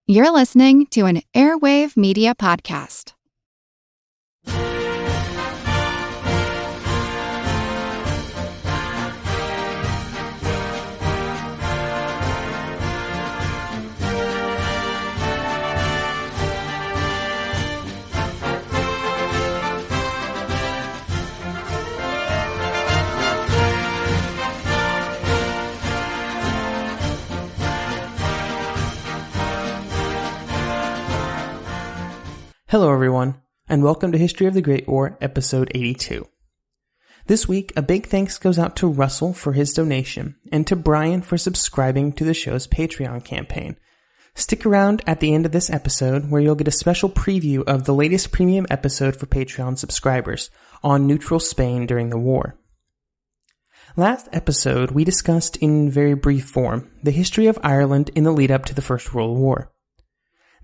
You're listening to an Airwave Media Podcast. Hello everyone, and welcome to History of the Great War, episode 82. This week, a big thanks goes out to Russell for his donation, and to Brian for subscribing to the show's Patreon campaign. Stick around at the end of this episode, where you'll get a special preview of the latest premium episode for Patreon subscribers on neutral Spain during the war. Last episode, we discussed in very brief form the history of Ireland in the lead up to the First World War.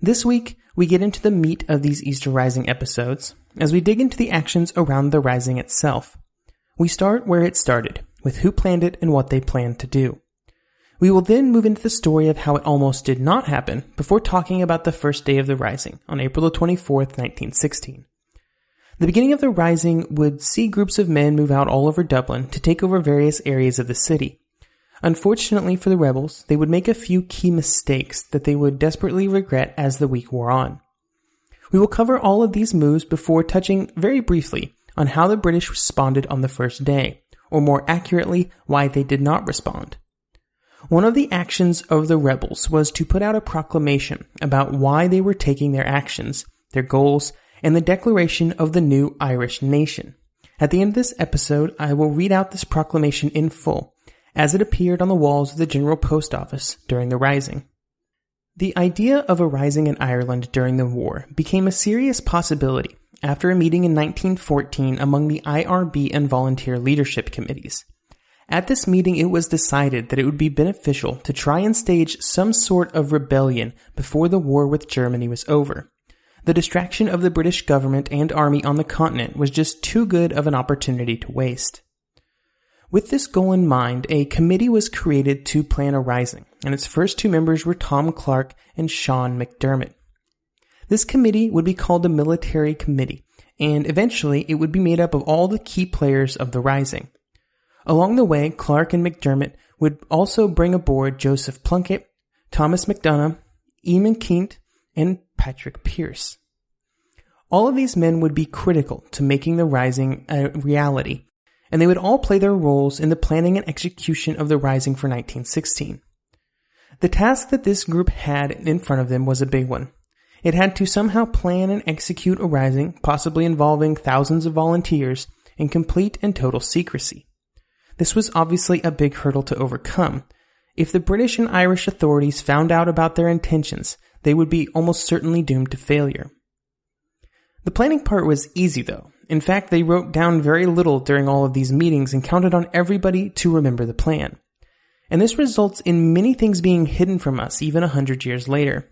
This week, we get into the meat of these Easter Rising episodes, as we dig into the actions around the Rising itself. We start where it started, with who planned it and what they planned to do. We will then move into the story of how it almost did not happen, before talking about the first day of the Rising, on April 24th, 1916. The beginning of the Rising would see groups of men move out all over Dublin to take over various areas of the city. Unfortunately for the rebels, they would make a few key mistakes that they would desperately regret as the week wore on. We will cover all of these moves before touching very briefly on how the British responded on the first day, or more accurately, why they did not respond. One of the actions of the rebels was to put out a proclamation about why they were taking their actions, their goals, and the declaration of the new Irish nation. At the end of this episode, I will read out this proclamation in full, as it appeared on the walls of the General Post Office during the Rising. The idea of a rising in Ireland during the war became a serious possibility after a meeting in 1914 among the IRB and volunteer leadership committees. At this meeting, it was decided that it would be beneficial to try and stage some sort of rebellion before the war with Germany was over. The distraction of the British government and army on the continent was just too good of an opportunity to waste. With this goal in mind, a committee was created to plan a rising, and its first two members were Tom Clark and Sean McDermott. This committee would be called the Military Committee, and eventually it would be made up of all the key players of the rising. Along the way, Clark and McDermott would also bring aboard Joseph Plunkett, Thomas MacDonagh, Eamon Keint, and Patrick Pearse. All of these men would be critical to making the rising a reality, and they would all play their roles in the planning and execution of the Rising for 1916. The task that this group had in front of them was a big one. It had to somehow plan and execute a rising, possibly involving thousands of volunteers, in complete and total secrecy. This was obviously a big hurdle to overcome. If the British and Irish authorities found out about their intentions, they would be almost certainly doomed to failure. The planning part was easy, though. In fact, they wrote down very little during all of these meetings and counted on everybody to remember the plan. And this results in many things being hidden from us even 100 years later.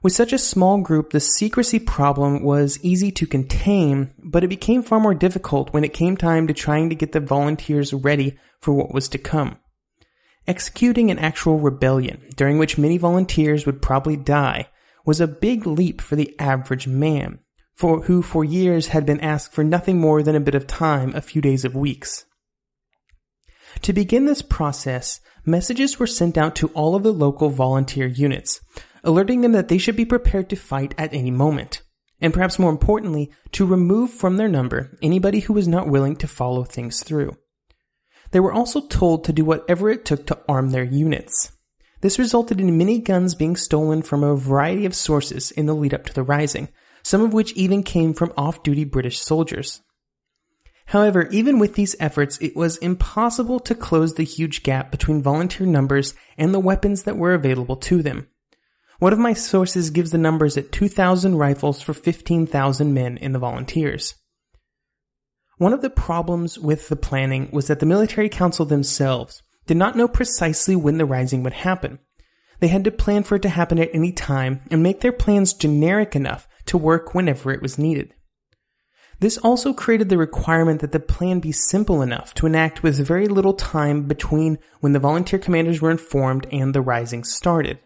With such a small group, the secrecy problem was easy to contain, but it became far more difficult when it came time to trying to get the volunteers ready for what was to come. Executing an actual rebellion, during which many volunteers would probably die, was a big leap for the average man, who for years had been asked for nothing more than a bit of time, a few days of weeks. To begin this process, messages were sent out to all of the local volunteer units, alerting them that they should be prepared to fight at any moment, and perhaps more importantly, to remove from their number anybody who was not willing to follow things through. They were also told to do whatever it took to arm their units. This resulted in many guns being stolen from a variety of sources in the lead up to the Rising, some of which even came from off-duty British soldiers. However, even with these efforts, it was impossible to close the huge gap between volunteer numbers and the weapons that were available to them. One of my sources gives the numbers at 2,000 rifles for 15,000 men in the volunteers. One of the problems with the planning was that the military council themselves did not know precisely when the Rising would happen. They had to plan for it to happen at any time and make their plans generic enough to work whenever it was needed. This also created the requirement that the plan be simple enough to enact with very little time between when the volunteer commanders were informed and the Rising started.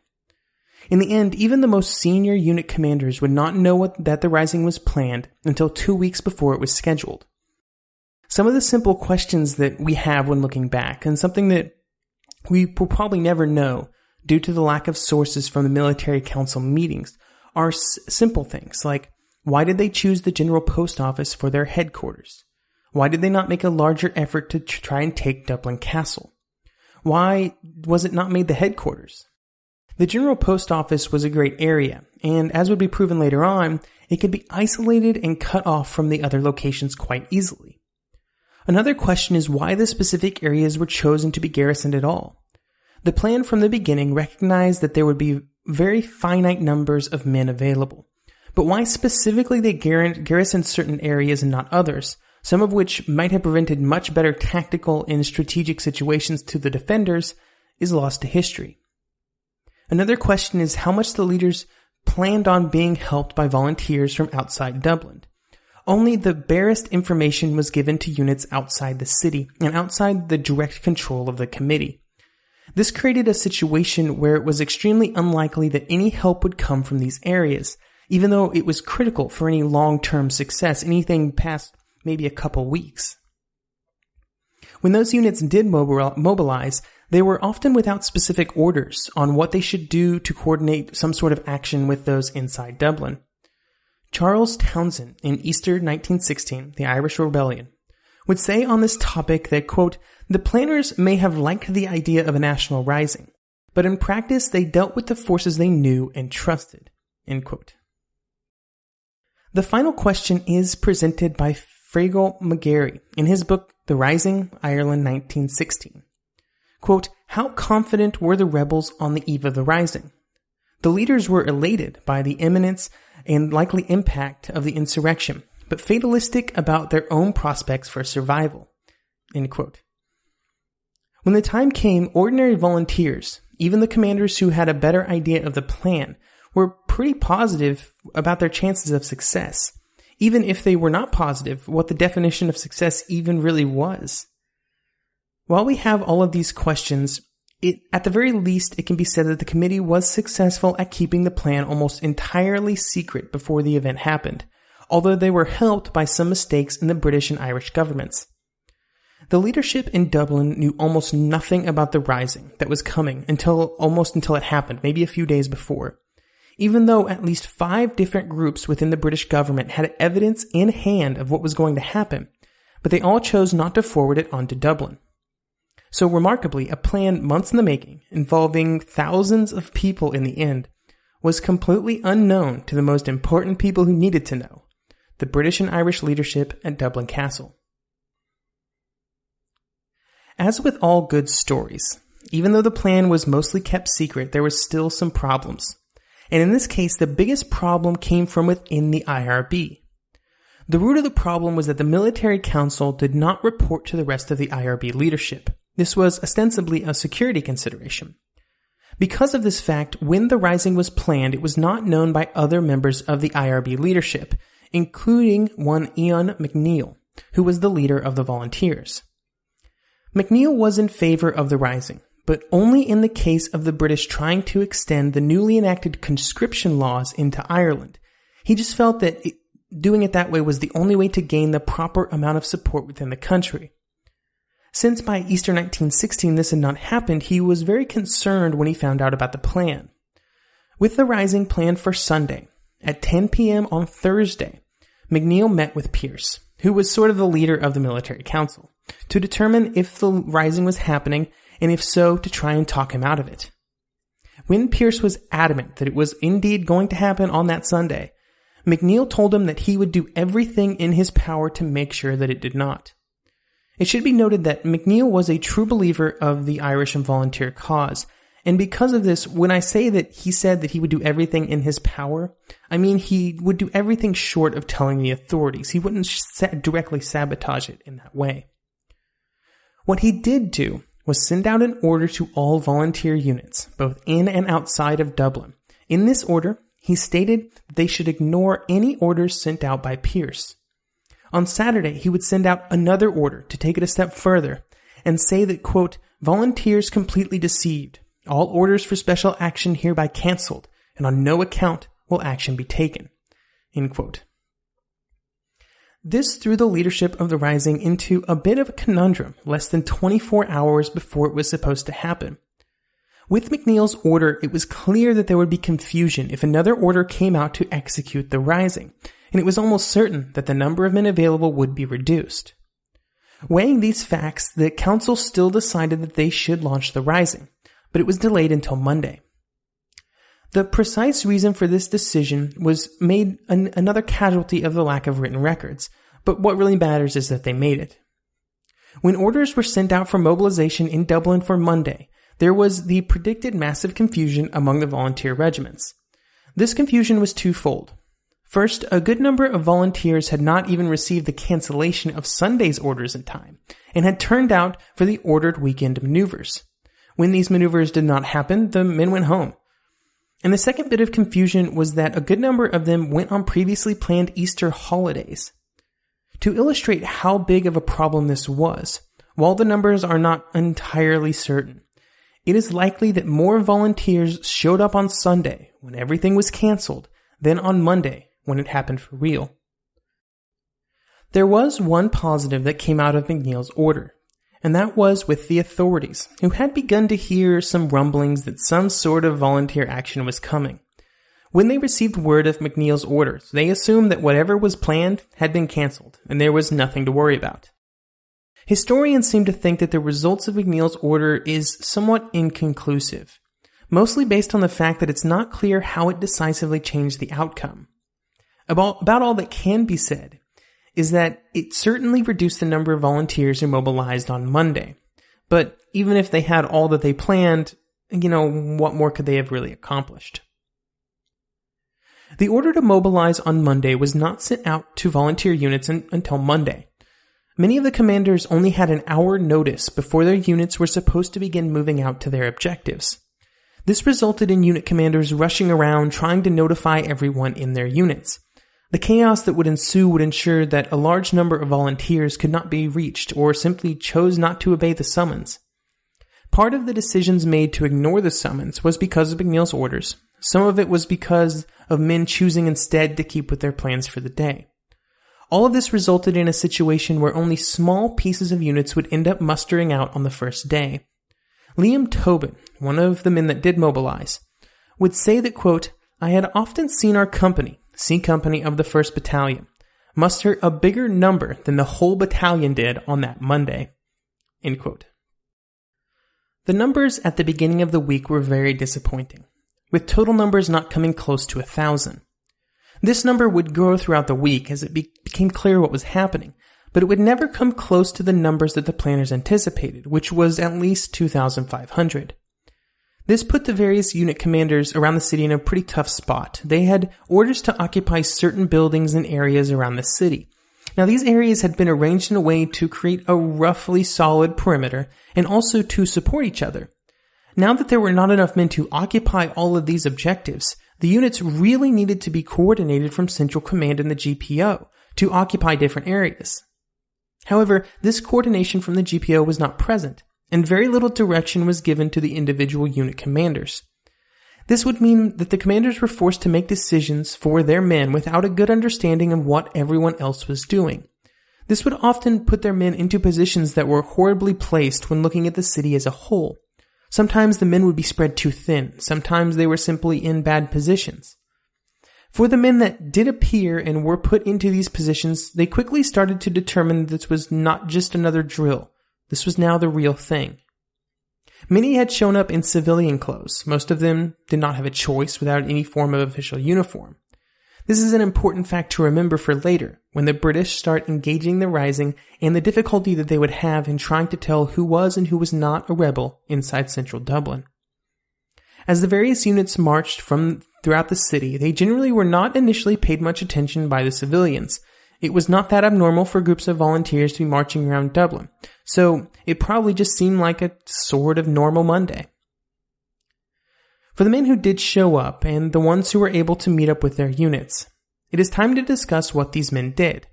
In the end, even the most senior unit commanders would not know that the rising was planned until 2 weeks before it was scheduled. Some of the simple questions that we have when looking back, and something that we will probably never know due to the lack of sources from the military council meetings, are simple things like, why did they choose the General Post Office for their headquarters? Why did they not make a larger effort to try and take Dublin Castle? Why was it not made the headquarters? The General Post Office was a great area, and as would be proven later on, it could be isolated and cut off from the other locations quite easily. Another question is why the specific areas were chosen to be garrisoned at all. The plan from the beginning recognized that there would be very finite numbers of men available, but why specifically they garrisoned certain areas and not others, some of which might have prevented much better tactical and strategic situations to the defenders, is lost to history. Another question is how much the leaders planned on being helped by volunteers from outside Dublin. Only the barest information was given to units outside the city and outside the direct control of the committee. This created a situation where it was extremely unlikely that any help would come from these areas, even though it was critical for any long-term success, anything past maybe a couple weeks. When those units did mobilize, they were often without specific orders on what they should do to coordinate some sort of action with those inside Dublin. Charles Townshend, in Easter 1916, the Irish Rebellion, would say on this topic that, quote, the planners may have liked the idea of a national rising, but in practice they dealt with the forces they knew and trusted, end quote. The final question is presented by Feargal McGarry in his book The Rising, Ireland 1916. Quote, how confident were the rebels on the eve of the rising? The leaders were elated by the imminence and likely impact of the insurrection, but fatalistic about their own prospects for survival, end quote. When the time came, ordinary volunteers, even the commanders who had a better idea of the plan, were pretty positive about their chances of success, even if they were not positive what the definition of success even really was. While we have all of these questions, at the very least, it can be said that the committee was successful at keeping the plan almost entirely secret before the event happened, although they were helped by some mistakes in the British and Irish governments. The leadership in Dublin knew almost nothing about the rising that was coming until it happened, maybe a few days before, even though at least 5 different groups within the British government had evidence in hand of what was going to happen, but they all chose not to forward it on to Dublin. So remarkably, a plan months in the making, involving thousands of people in the end, was completely unknown to the most important people who needed to know, the British and Irish leadership at Dublin Castle. As with all good stories, even though the plan was mostly kept secret, there were still some problems. And in this case, the biggest problem came from within the IRB. The root of the problem was that the military council did not report to the rest of the IRB leadership. This was ostensibly a security consideration. Because of this fact, when the rising was planned, it was not known by other members of the IRB leadership, including one Ian McNeill, who was the leader of the volunteers. McNeill was in favor of the rising, but only in the case of the British trying to extend the newly enacted conscription laws into Ireland. He just felt that doing it that way was the only way to gain the proper amount of support within the country. Since by Easter 1916 this had not happened, he was very concerned when he found out about the plan. With the rising planned for Sunday, at 10 p.m. on Thursday, McNeill met with Pierce, who was sort of the leader of the military council, to determine if the rising was happening, and if so, to try and talk him out of it. When Pierce was adamant that it was indeed going to happen on that Sunday, McNeill told him that he would do everything in his power to make sure that it did not. It should be noted that McNeill was a true believer of the Irish and volunteer cause, and because of this, when I say that he said that he would do everything in his power, I mean he would do everything short of telling the authorities. He wouldn't directly sabotage it in that way. What he did do was send out an order to all volunteer units, both in and outside of Dublin. In this order, he stated that they should ignore any orders sent out by Pierce. On Saturday, he would send out another order to take it a step further and say that, quote, volunteers completely deceived. All orders for special action hereby cancelled. and on no account will action be taken." End quote. This threw the leadership of the rising into a bit of a conundrum less than 24 hours before it was supposed to happen. With McNeil's order, it was clear that there would be confusion if another order came out to execute the rising, and it was almost certain that the number of men available would be reduced. Weighing these facts, the council still decided that they should launch the rising, but it was delayed until Monday. The precise reason for this decision was made another casualty of the lack of written records, but what really matters is that they made it. When orders were sent out for mobilization in Dublin for Monday, there was the predicted massive confusion among the volunteer regiments. This confusion was twofold. First, a good number of volunteers had not even received the cancellation of Sunday's orders in time, and had turned out for the ordered weekend maneuvers. When these maneuvers did not happen, the men went home. And the second bit of confusion was that a good number of them went on previously planned Easter holidays. To illustrate how big of a problem this was, while the numbers are not entirely certain, it is likely that more volunteers showed up on Sunday when everything was canceled than on Monday when it happened for real. There was one positive that came out of McNeil's order, and that was with the authorities, who had begun to hear some rumblings that some sort of volunteer action was coming. When they received word of McNeil's orders, they assumed that whatever was planned had been cancelled, and there was nothing to worry about. Historians seem to think that the results of McNeil's order is somewhat inconclusive, mostly based on the fact that it's not clear how it decisively changed the outcome. About all that can be said is that it certainly reduced the number of volunteers who mobilized on Monday. But even if they had all that they planned, what more could they have really accomplished? The order to mobilize on Monday was not sent out to volunteer units until Monday. Many of the commanders only had an hour notice before their units were supposed to begin moving out to their objectives. This resulted in unit commanders rushing around trying to notify everyone in their units. The chaos that would ensue would ensure that a large number of volunteers could not be reached or simply chose not to obey the summons. Part of the decisions made to ignore the summons was because of McNeil's orders. Some of it was because of men choosing instead to keep with their plans for the day. All of this resulted in a situation where only small pieces of units would end up mustering out on the first day. Liam Tobin, one of the men that did mobilize, would say that, quote, "I had often seen our company, C Company of the 1st Battalion, muster a bigger number than the whole battalion did on that Monday." End quote. The numbers at the beginning of the week were very disappointing, with total numbers not coming close to 1,000. This number would grow throughout the week as it became clear what was happening, but it would never come close to the numbers that the planners anticipated, which was at least 2,500. This put the various unit commanders around the city in a pretty tough spot. They had orders to occupy certain buildings and areas around the city. Now, these areas had been arranged in a way to create a roughly solid perimeter and also to support each other. Now that there were not enough men to occupy all of these objectives, the units really needed to be coordinated from Central Command and the GPO to occupy different areas. However, this coordination from the GPO was not present, and very little direction was given to the individual unit commanders. This would mean that the commanders were forced to make decisions for their men without a good understanding of what everyone else was doing. This would often put their men into positions that were horribly placed when looking at the city as a whole. Sometimes the men would be spread too thin, sometimes they were simply in bad positions. For the men that did appear and were put into these positions, they quickly started to determine that this was not just another drill. This was now the real thing. Many had shown up in civilian clothes. Most of them did not have a choice without any form of official uniform. This is an important fact to remember for later, when the British start engaging the rising and the difficulty that they would have in trying to tell who was and who was not a rebel inside central Dublin. As the various units marched throughout the city, they generally were not initially paid much attention by the civilians. It was not that abnormal for groups of volunteers to be marching around Dublin, so it probably just seemed like a sort of normal Monday. For the men who did show up, and the ones who were able to meet up with their units, it is time to discuss what these men did.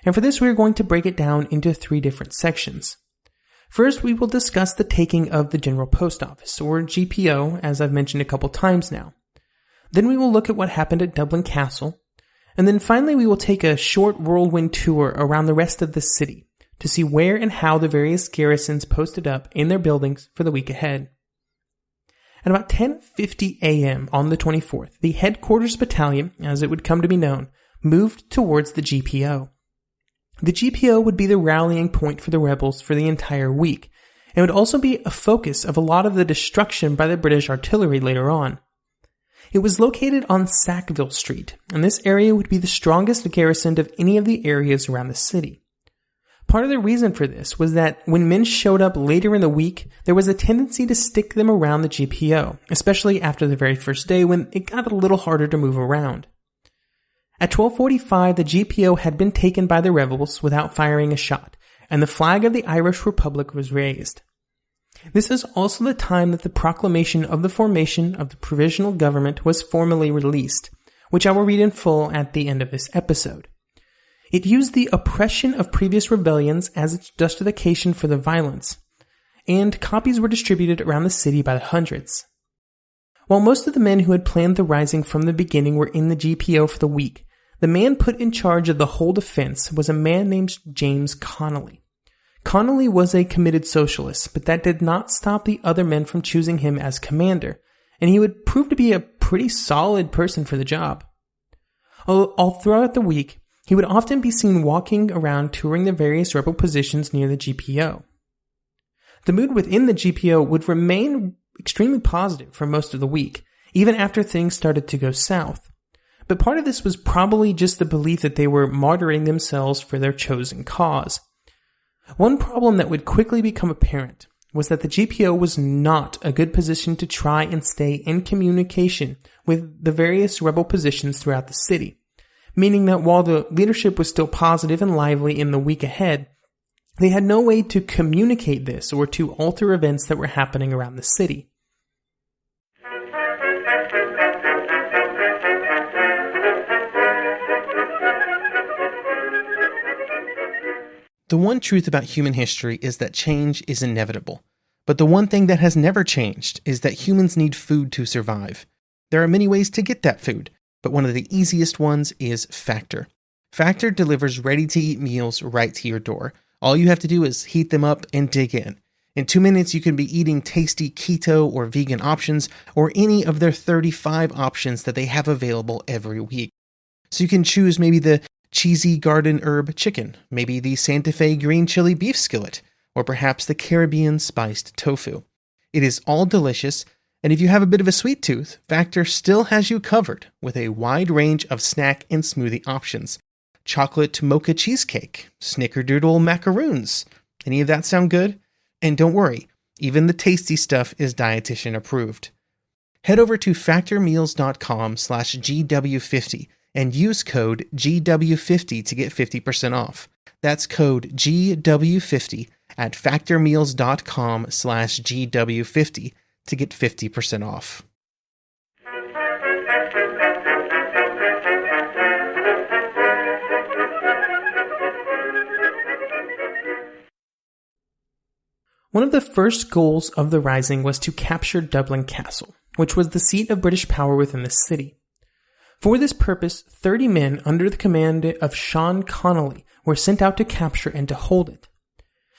And for this, we are going to break it down into 3 different sections. First, we will discuss the taking of the General Post Office, or GPO, as I've mentioned a couple times now. Then we will look at what happened at Dublin Castle, and then finally we will take a short whirlwind tour around the rest of the city to see where and how the various garrisons posted up in their buildings for the week ahead. At about 10:50 a.m. on the 24th, the headquarters battalion, as it would come to be known, moved towards the GPO. The GPO would be the rallying point for the rebels for the entire week, and would also be a focus of a lot of the destruction by the British artillery later on. It was located on Sackville Street, and this area would be the strongest garrisoned of any of the areas around the city. Part of the reason for this was that when men showed up later in the week, there was a tendency to stick them around the GPO, especially after the very first day when it got a little harder to move around. At 12:45, the GPO had been taken by the rebels without firing a shot, and the flag of the Irish Republic was raised. This is also the time that the proclamation of the formation of the provisional government was formally released, which I will read in full at the end of this episode. It used the oppression of previous rebellions as its justification for the violence, and copies were distributed around the city by the hundreds. While most of the men who had planned the rising from the beginning were in the GPO for the week, the man put in charge of the whole defense was a man named James Connolly. Connolly was a committed socialist, but that did not stop the other men from choosing him as commander, and he would prove to be a pretty solid person for the job. All throughout the week, he would often be seen walking around touring the various rebel positions near the GPO. The mood within the GPO would remain extremely positive for most of the week, even after things started to go south. But part of this was probably just the belief that they were martyring themselves for their chosen cause. One problem that would quickly become apparent was that the GPO was not a good position to try and stay in communication with the various rebel positions throughout the city, meaning that while the leadership was still positive and lively in the week ahead, they had no way to communicate this or to alter events that were happening around the city. The one truth about human history is that change is inevitable. But the one thing that has never changed is that humans need food to survive. There are many ways to get that food, but one of the easiest ones is Factor. Factor delivers ready-to-eat meals right to your door. All you have to do is heat them up and dig in. In 2 minutes, you can be eating tasty keto or vegan options, or any of their 35 options that they have available every week. So you can choose maybe the cheesy garden herb chicken, maybe the Santa Fe green chili beef skillet, or perhaps the Caribbean spiced tofu. It is all delicious, and if you have a bit of a sweet tooth, Factor still has you covered with a wide range of snack and smoothie options. Chocolate mocha cheesecake, snickerdoodle macaroons. Any of that sound good? And don't worry, even the tasty stuff is dietitian approved. Head over to factormeals.com/GW50 and use code GW50 to get 50% off. That's code GW50 at factormeals.com/GW50 to get 50% off. One of the first goals of the Rising was to capture Dublin Castle, which was the seat of British power within the city. For this purpose, 30 men under the command of Sean Connolly were sent out to capture and to hold it.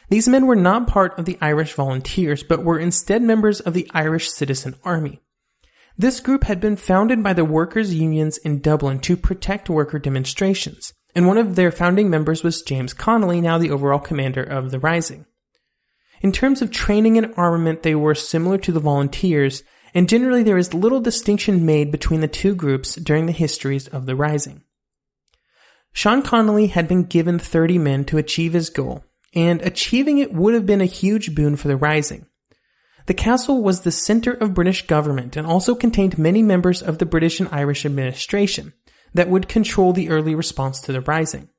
These men were not part of the Irish Volunteers, but were instead members of the Irish Citizen Army. This group had been founded by the workers' unions in Dublin to protect worker demonstrations, and one of their founding members was James Connolly, now the overall commander of the Rising. In terms of training and armament, they were similar to the Volunteers, and generally there is little distinction made between the two groups during the histories of the Rising. Sean Connolly had been given 30 men to achieve his goal, and achieving it would have been a huge boon for the Rising. The castle was the center of British government and also contained many members of the British and Irish administration that would control the early response to the Rising.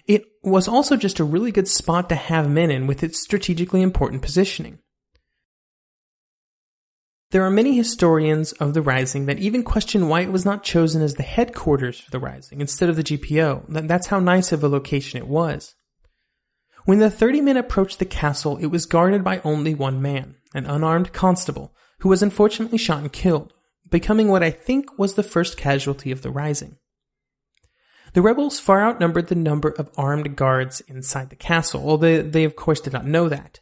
It was also just a really good spot to have men in with its strategically important positioning. There are many historians of the Rising that even question why it was not chosen as the headquarters for the Rising instead of the GPO. That's how nice of a location it was. When the 30 men approached the castle, it was guarded by only one man, an unarmed constable, who was unfortunately shot and killed. becoming what I think was the first casualty of the rising. The rebels far outnumbered the number of armed guards inside the castle, although they of course did not know that.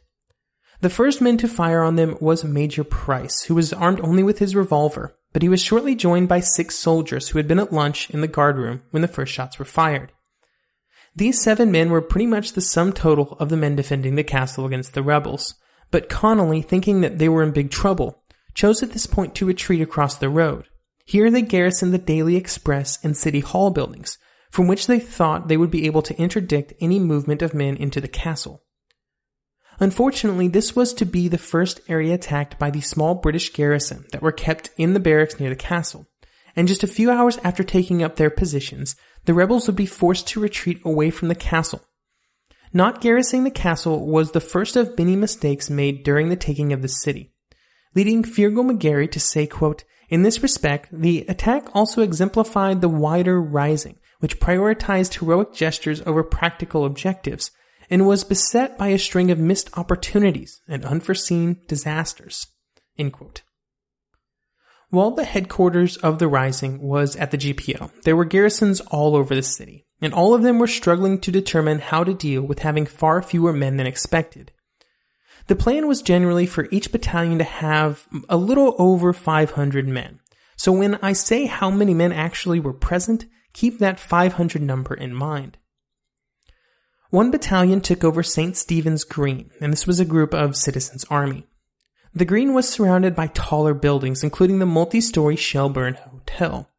The first man to fire on them was Major Price, who was armed only with his revolver, but he was shortly joined by 6 soldiers who had been at lunch in the guardroom when the first shots were fired. These 7 men were pretty much the sum total of the men defending the castle against the rebels, but Connolly, thinking that they were in big trouble, chose at this point to retreat across the road. Here they garrisoned the Daily Express and City Hall buildings, from which they thought they would be able to interdict any movement of men into the castle. Unfortunately, this was to be the first area attacked by the small British garrison that were kept in the barracks near the castle, and just a few hours after taking up their positions, the rebels would be forced to retreat away from the castle. Not garrisoning the castle was the first of many mistakes made during the taking of the city, leading Feargal McGarry to say, quote, "In this respect, the attack also exemplified the wider rising, which prioritized heroic gestures over practical objectives, and was beset by a string of missed opportunities and unforeseen disasters." End quote. While the headquarters of the rising was at the GPO, there were garrisons all over the city, and all of them were struggling to determine how to deal with having far fewer men than expected. The plan was generally for each battalion to have a little over 500 men, so when I say how many men actually were present, keep that 500 number in mind. One battalion took over St. Stephen's Green, and this was a group of citizens' army. The green was surrounded by taller buildings, including the multi-story Shelburne Hotel.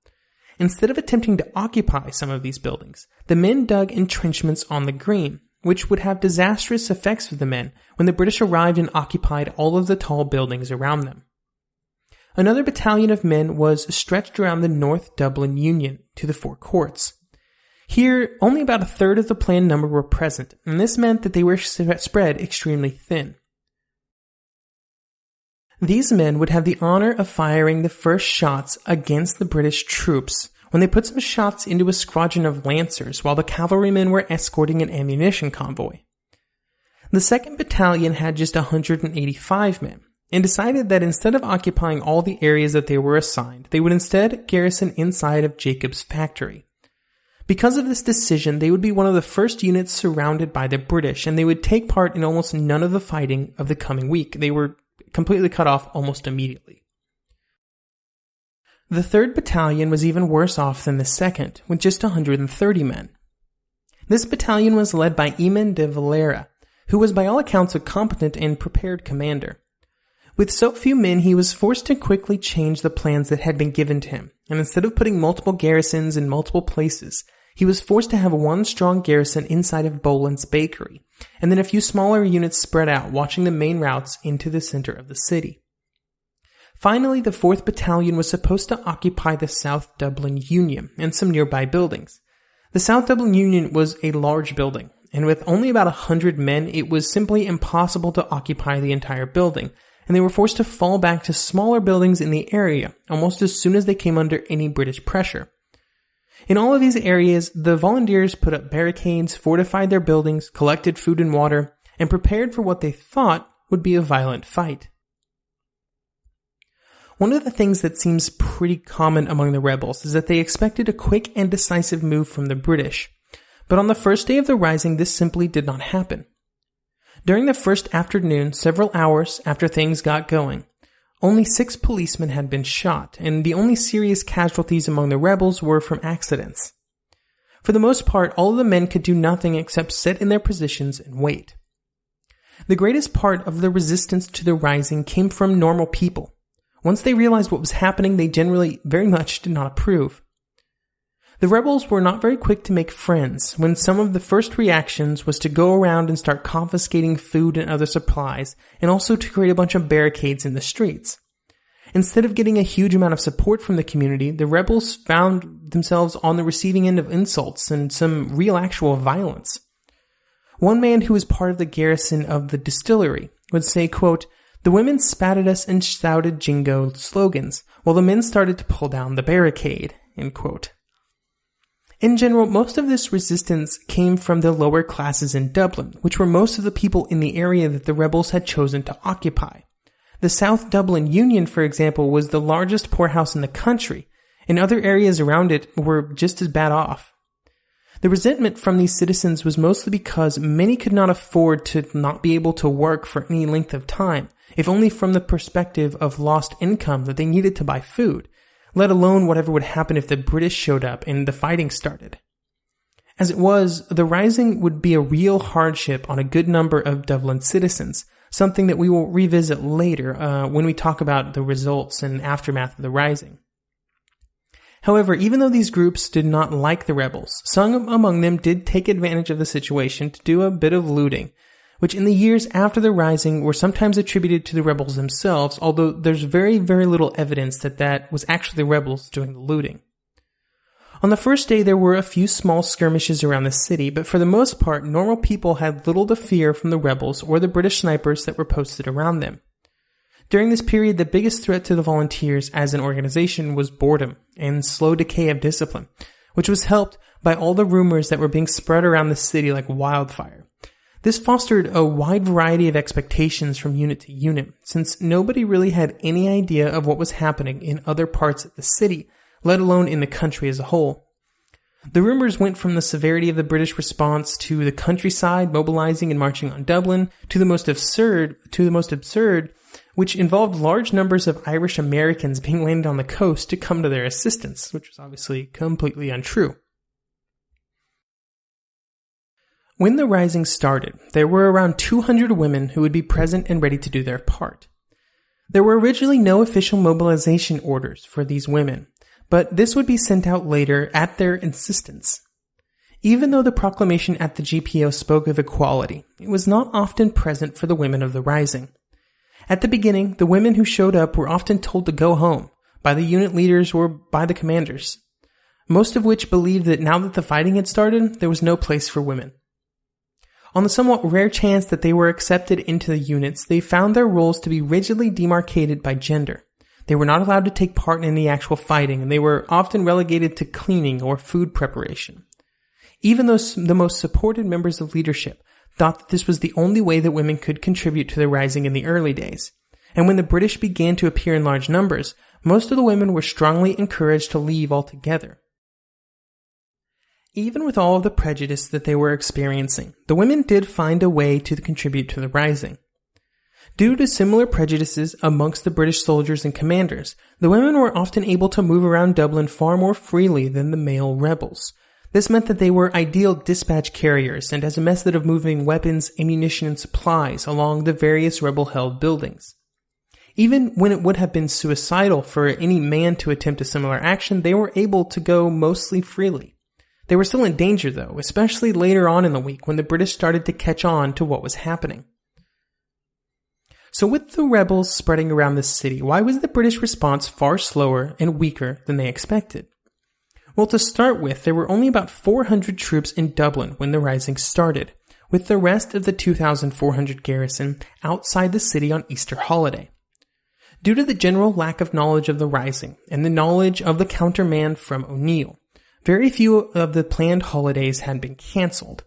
Instead of attempting to occupy some of these buildings, the men dug entrenchments on the green, which would have disastrous effects for the men when the British arrived and occupied all of the tall buildings around them. Another battalion of men was stretched around the North Dublin Union to the Four Courts. Here, only about a third of the planned number were present, and this meant that they were spread extremely thin. These men would have the honor of firing the first shots against the British troops when they put some shots into a squadron of lancers while the cavalrymen were escorting an ammunition convoy. The 2nd Battalion had just 185 men, and decided that instead of occupying all the areas that they were assigned, they would instead garrison inside of Jacob's factory. Because of this decision, they would be one of the first units surrounded by the British, and they would take part in almost none of the fighting of the coming week. They were completely cut off almost immediately. The 3rd Battalion was even worse off than the 2nd, with just 130 men. This battalion was led by Eamon de Valera, who was by all accounts a competent and prepared commander. With so few men, he was forced to quickly change the plans that had been given to him, and instead of putting multiple garrisons in multiple places, he was forced to have one strong garrison inside of Boland's Bakery, and then a few smaller units spread out, watching the main routes into the center of the city. Finally, the 4th Battalion was supposed to occupy the South Dublin Union and some nearby buildings. The South Dublin Union was a large building, and with only about 100 men, it was simply impossible to occupy the entire building, and they were forced to fall back to smaller buildings in the area almost as soon as they came under any British pressure. In all of these areas, the volunteers put up barricades, fortified their buildings, collected food and water, and prepared for what they thought would be a violent fight. One of the things that seems pretty common among the rebels is that they expected a quick and decisive move from the British, but on the first day of the rising, this simply did not happen. During the first afternoon, several hours after things got going, only 6 policemen had been shot, and the only serious casualties among the rebels were from accidents. For the most part, all of the men could do nothing except sit in their positions and wait. The greatest part of the resistance to the rising came from normal people. Once they realized what was happening, they generally very much did not approve. The rebels were not very quick to make friends when some of the first reactions was to go around and start confiscating food and other supplies, and also to create a bunch of barricades in the streets. Instead of getting a huge amount of support from the community, the rebels found themselves on the receiving end of insults and some real actual violence. One man who was part of the garrison of the distillery would say, quote, "The women spat at us and shouted jingo slogans, while the men started to pull down the barricade," end quote. In general, most of this resistance came from the lower classes in Dublin, which were most of the people in the area that the rebels had chosen to occupy. The South Dublin Union, for example, was the largest poorhouse in the country, and other areas around it were just as bad off. The resentment from these citizens was mostly because many could not afford to not be able to work for any length of time, if only from the perspective of lost income that they needed to buy food, let alone whatever would happen if the British showed up and the fighting started. As it was, the rising would be a real hardship on a good number of Dublin citizens, something that we will revisit later when we talk about the results and aftermath of the rising. However, even though these groups did not like the rebels, some among them did take advantage of the situation to do a bit of looting, which in the years after the rising were sometimes attributed to the rebels themselves, although there's very, very little evidence that that was actually the rebels doing the looting. On the first day, there were a few small skirmishes around the city, but for the most part, normal people had little to fear from the rebels or the British snipers that were posted around them. During this period, the biggest threat to the volunteers as an organization was boredom and slow decay of discipline, which was helped by all the rumors that were being spread around the city like wildfire. This fostered a wide variety of expectations from unit to unit, since nobody really had any idea of what was happening in other parts of the city, let alone in the country as a whole. The rumors went from the severity of the British response to the countryside mobilizing and marching on Dublin to the most absurd, which involved large numbers of Irish Americans being landed on the coast to come to their assistance, which was obviously completely untrue. When the rising started, there were around 200 women who would be present and ready to do their part. There were originally no official mobilization orders for these women, but this would be sent out later at their insistence. Even though the proclamation at the GPO spoke of equality, it was not often present for the women of the rising. At the beginning, the women who showed up were often told to go home, by the unit leaders or by the commanders, most of which believed that now that the fighting had started, there was no place for women. On the somewhat rare chance that they were accepted into the units, they found their roles to be rigidly demarcated by gender. They were not allowed to take part in the actual fighting, and they were often relegated to cleaning or food preparation. Even though the most supported members of leadership thought that this was the only way that women could contribute to the rising in the early days. And when the British began to appear in large numbers, most of the women were strongly encouraged to leave altogether. Even with all of the prejudice that they were experiencing, the women did find a way to contribute to the rising. Due to similar prejudices amongst the British soldiers and commanders, the women were often able to move around Dublin far more freely than the male rebels. This meant that they were ideal dispatch carriers and as a method of moving weapons, ammunition, and supplies along the various rebel-held buildings. Even when it would have been suicidal for any man to attempt a similar action, they were able to go mostly freely. They were still in danger, though, especially later on in the week when the British started to catch on to what was happening. So with the rebels spreading around the city, why was the British response far slower and weaker than they expected? Well, to start with, there were only about 400 troops in Dublin when the rising started, with the rest of the 2,400 garrison outside the city on Easter holiday. Due to the general lack of knowledge of the rising and the knowledge of the countermand from O'Neill, very few of the planned holidays had been cancelled.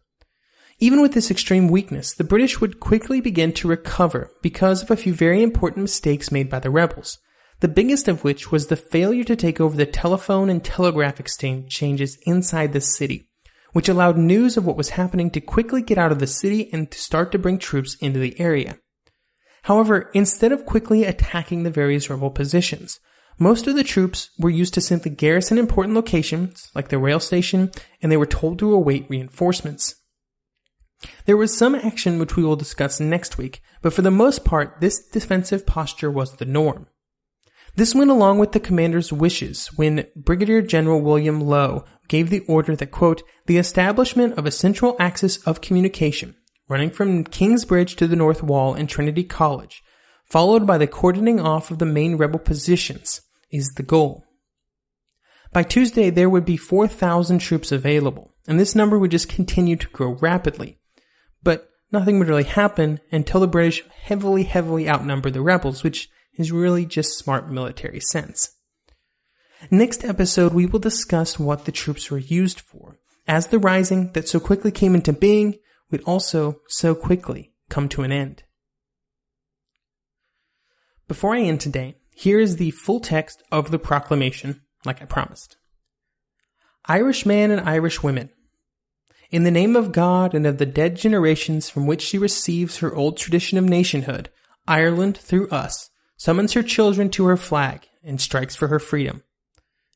Even with this extreme weakness, the British would quickly begin to recover because of a few very important mistakes made by the rebels, the biggest of which was the failure to take over the telephone and telegraph exchanges inside the city, which allowed news of what was happening to quickly get out of the city and to start to bring troops into the area. However, instead of quickly attacking the various rebel positions, most of the troops were used to simply garrison important locations, like the rail station, and they were told to await reinforcements. There was some action which we will discuss next week, but for the most part, this defensive posture was the norm. This went along with the commander's wishes when Brigadier General William Lowe gave the order that, quote, the establishment of a central axis of communication, running from Kingsbridge to the North Wall and Trinity College, followed by the cordoning off of the main rebel positions, is the goal. By Tuesday, there would be 4,000 troops available, and this number would just continue to grow rapidly. But nothing would really happen until the British heavily outnumbered the rebels, which is really just smart military sense. Next episode, we will discuss what the troops were used for, as the rising that so quickly came into being would also so quickly come to an end. Before I end today, here is the full text of the proclamation, like I promised. Irishmen and Irish women, in the name of God and of the dead generations from which she receives her old tradition of nationhood, Ireland, through us, summons her children to her flag and strikes for her freedom.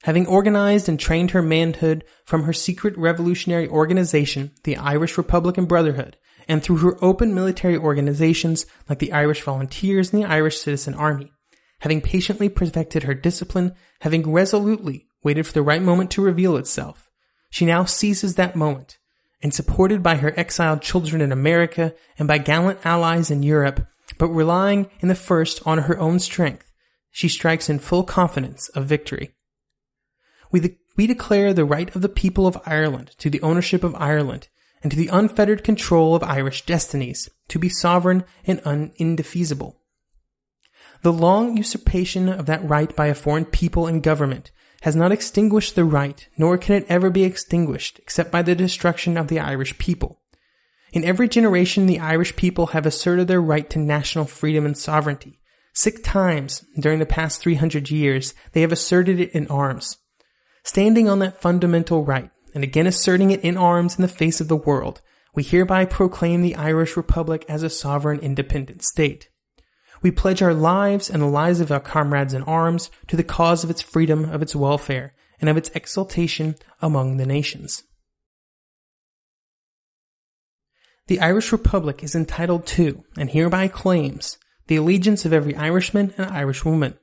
Having organized and trained her manhood from her secret revolutionary organization, the Irish Republican Brotherhood, and through her open military organizations like the Irish Volunteers and the Irish Citizen Army, having patiently perfected her discipline, having resolutely waited for the right moment to reveal itself, she now seizes that moment, and supported by her exiled children in America and by gallant allies in Europe, but relying in the first on her own strength, she strikes in full confidence of victory. We declare the right of the people of Ireland to the ownership of Ireland and to the unfettered control of Irish destinies, to be sovereign and indefeasible. The long usurpation of that right by a foreign people and government has not extinguished the right, nor can it ever be extinguished except by the destruction of the Irish people. In every generation, the Irish people have asserted their right to national freedom and sovereignty. 6 times during the past 300 years, they have asserted it in arms. Standing on that fundamental right, and again asserting it in arms in the face of the world, we hereby proclaim the Irish Republic as a sovereign independent state. We pledge our lives and the lives of our comrades in arms to the cause of its freedom, of its welfare, and of its exaltation among the nations. The Irish Republic is entitled to, and hereby claims, the allegiance of every Irishman and Irish woman.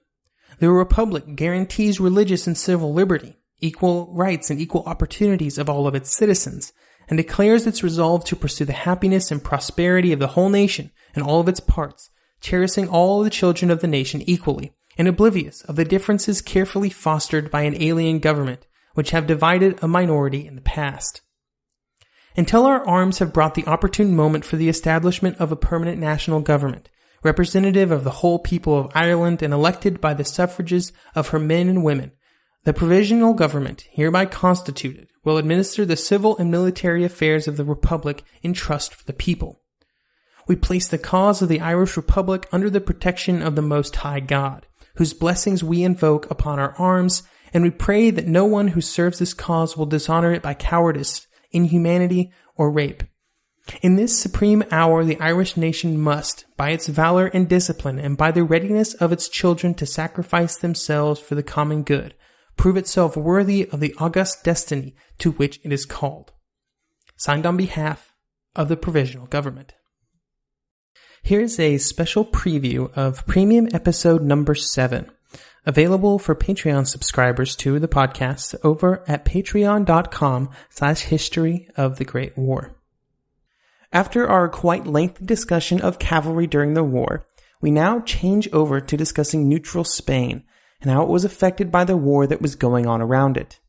The Republic guarantees religious and civil liberty, equal rights and equal opportunities of all of its citizens, and declares its resolve to pursue the happiness and prosperity of the whole nation and all of its parts, cherishing all the children of the nation equally, and oblivious of the differences carefully fostered by an alien government, which have divided a minority in the past. Until our arms have brought the opportune moment for the establishment of a permanent national government, representative of the whole people of Ireland and elected by the suffrages of her men and women, the provisional government, hereby constituted, will administer the civil and military affairs of the Republic in trust for the people. We place the cause of the Irish Republic under the protection of the Most High God, whose blessings we invoke upon our arms, and we pray that no one who serves this cause will dishonor it by cowardice, inhumanity, or rape. In this supreme hour, the Irish nation must, by its valor and discipline, and by the readiness of its children to sacrifice themselves for the common good, prove itself worthy of the august destiny to which it is called. Signed on behalf of the Provisional Government. Here's a special preview of premium episode number 7, available for Patreon subscribers to the podcast over at patreon.com/history of the Great War. After our quite lengthy discussion of cavalry during the war, we now change over to discussing neutral Spain and how it was affected by the war that was going on around it.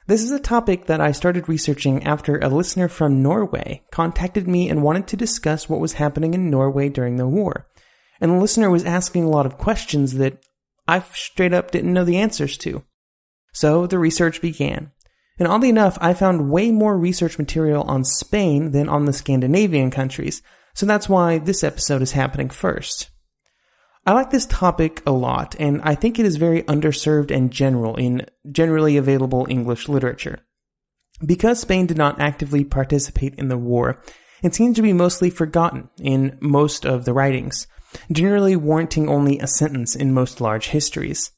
This is a topic that I started researching after a listener from Norway contacted me and wanted to discuss what was happening in Norway during the war. And the listener was asking a lot of questions that I straight up didn't know the answers to. So the research began. And oddly enough, I found way more research material on Spain than on the Scandinavian countries, so that's why this episode is happening first. I like this topic a lot, and I think it is very underserved and general in generally available English literature. Because Spain did not actively participate in the war, it seems to be mostly forgotten in most of the writings, generally warranting only a sentence in most large histories.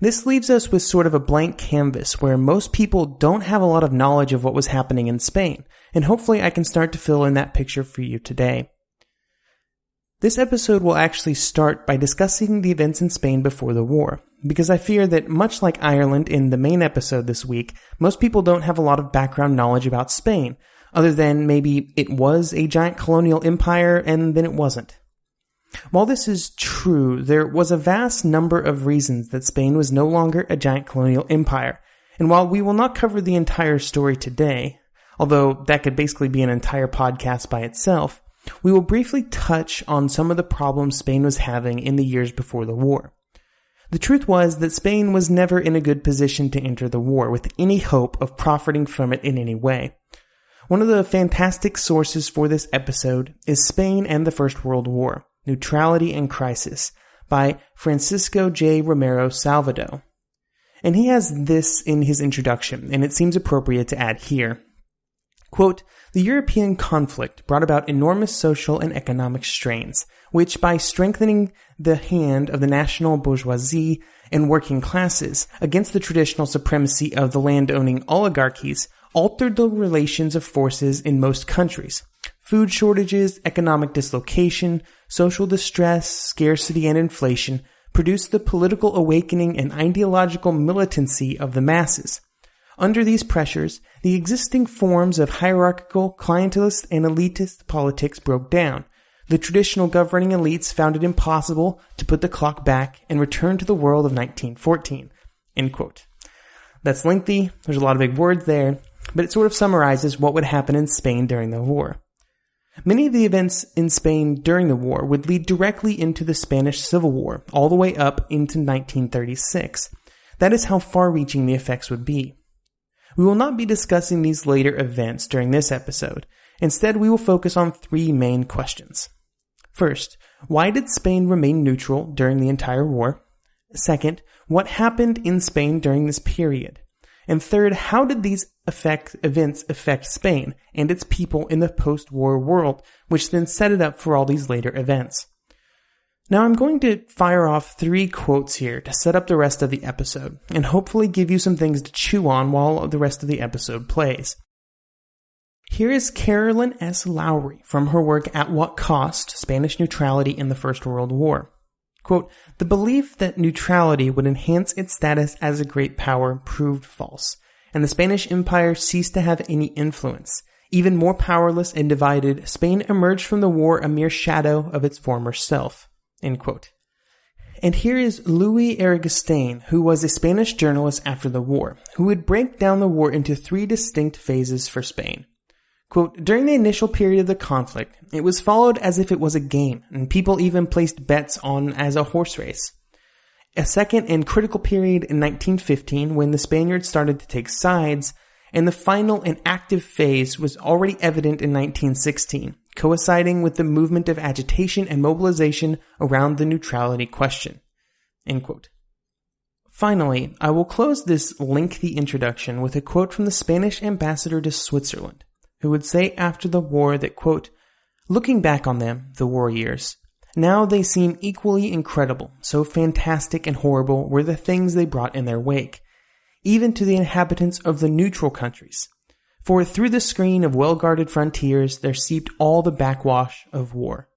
This leaves us with sort of a blank canvas where most people don't have a lot of knowledge of what was happening in Spain, and hopefully I can start to fill in that picture for you today. This episode will actually start by discussing the events in Spain before the war, because I fear that much like Ireland in the main episode this week, most people don't have a lot of background knowledge about Spain, other than maybe it was a giant colonial empire and then it wasn't. While this is true, there was a vast number of reasons that Spain was no longer a giant colonial empire, and while we will not cover the entire story today, although that could basically be an entire podcast by itself, we will briefly touch on some of the problems Spain was having in the years before the war. The truth was that Spain was never in a good position to enter the war with any hope of profiting from it in any way. One of the fantastic sources for this episode is Spain and the First World War, Neutrality and Crisis, by Francisco J. Romero Salvado. And he has this in his introduction, and it seems appropriate to add here. Quote, "The European conflict brought about enormous social and economic strains, which, by strengthening the hand of the national bourgeoisie and working classes against the traditional supremacy of the land-owning oligarchies, altered the relations of forces in most countries. Food shortages, economic dislocation, social distress, scarcity, and inflation produced the political awakening and ideological militancy of the masses. Under these pressures, the existing forms of hierarchical, clientelist, and elitist politics broke down. The traditional governing elites found it impossible to put the clock back and return to the world of 1914. End quote. That's lengthy. There's a lot of big words there, but it sort of summarizes what would happen in Spain during the war. Many of the events in Spain during the war would lead directly into the Spanish Civil War, all the way up into 1936. That is how far-reaching the effects would be. We will not be discussing these later events during this episode. Instead, we will focus on three main questions. First, why did Spain remain neutral during the entire war? Second, what happened in Spain during this period? And third, how did these events affect Spain and its people in the post-war world, which then set it up for all these later events? Now I'm going to fire off 3 quotes here to set up the rest of the episode, and hopefully give you some things to chew on while the rest of the episode plays. Here is Carolyn S. Lowry from her work At What Cost? Spanish Neutrality in the First World War. Quote, "The belief that neutrality would enhance its status as a great power proved false, and the Spanish Empire ceased to have any influence. Even more powerless and divided, Spain emerged from the war a mere shadow of its former self." End quote. And here is Louis Aragostain, who was a Spanish journalist after the war, who would break down the war into 3 distinct phases for Spain. Quote, "During the initial period of the conflict, it was followed as if it was a game, and people even placed bets on as a horse race. A second and critical period in 1915, when the Spaniards started to take sides, and the final and active phase was already evident in 1916, coinciding with the movement of agitation and mobilization around the neutrality question." End quote. Finally, I will close this lengthy introduction with a quote from the Spanish ambassador to Switzerland, who would say after the war that, quote, "Looking back on them, the war years, now they seem equally incredible, so fantastic and horrible were the things they brought in their wake, even to the inhabitants of the neutral countries. For through the screen of well-guarded frontiers there seeped all the backwash of war."